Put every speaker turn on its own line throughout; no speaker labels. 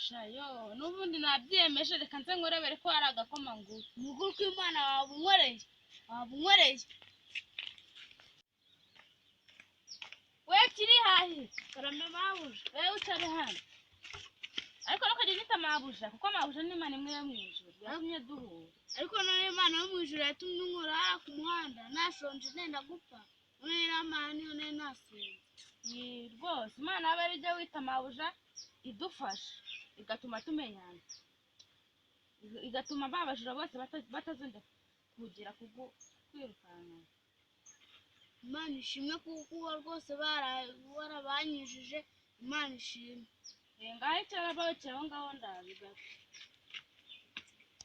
shayo n'ubundi nabyiyemeje reka nze nkorebere ko hari agakoma nguru
umuguru kw'Imana wabunkoreye
we kiri hahi
karame mabuja
wewe utari hano ariko ntukajye unyita mabuja kuko mabuja ni Imana imwe yo mu ijuru yatumye duhura
ariko none Imana yo mu ijuru yatumye nkora hara ku muhanda nashonje nenda gupfa none Imana niyo nasenze
rwose Imana aba ari ijya wita mabuja idufasha igatuma tumenyana igatuma babajura bose batazenda kugira kwirukanka
Imana ishimwe kuko rwose barabanyujije Imana ishimwe
ngaho icyarabaye aho ngaho ndabiga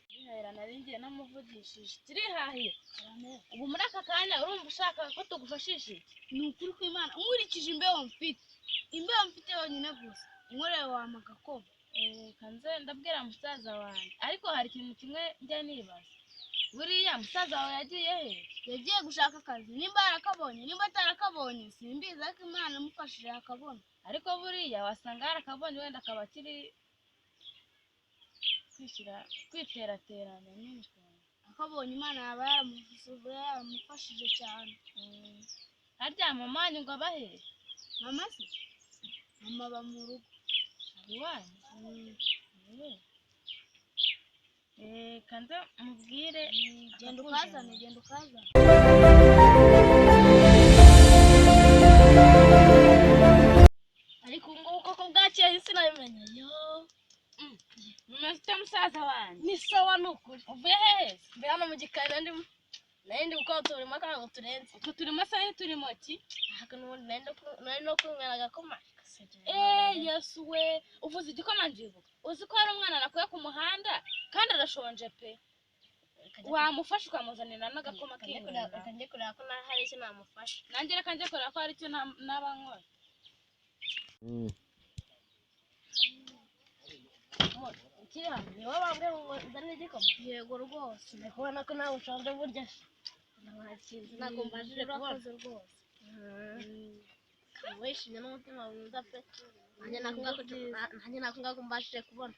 bihera naringiye namuvugishije kirihahiye ubu muri aka kanya urumva ushaka ko tugufashije
ni ukuri kw'Imana nkurikije imbeho mfite yonyine gusa inkoreye wama agakoma
kanze ndabwira musaza wanjye ariko hari ikintu kimwe njya nibaza buriya musaza wawe yagiye he
yagiye gushaka akazi nimba yarakabonye nimba atarakabonye simbizi ariko Imana imufashije akabona
ariko buriya wasanga yarakabonye wenda akaba akiri kwiterateranya nyine
akabonye Imana yaba yaramufashije cyane
harya mama ngo abahe
mama se mama aba mu rugo
ari wanyu kanze mubwire
genda ukazane
ariko nguko koko bwakeye sinabimenya mumeze musaza wanjye
ni sawa nukuri
uvuye hehe
mbe hano mu gikari nandi gukora uturimo kandi ngo turenze
utwo turimo se turimo ki
ahaka n'ubundi nari no kunywera agakoma
yesu we uvuze igikoma njibuka uzi ko hari umwana nakuye ku muhanda kandi arashonje pe wamufasha ukamuzanira n'agakoma k'ingurube
reka njye kureba ko hari icyo namufasha
nanjye reka njye kureba ko hari icyo naba nkora
ni wowe wabwiye ngo uzanire igikoma yego rwose ndi kubona ko nawe ushonje burya ntabwo mbashije kubona rwose wishimye n'umutima mwiza pe nanjye nakunga ko mbashije kubona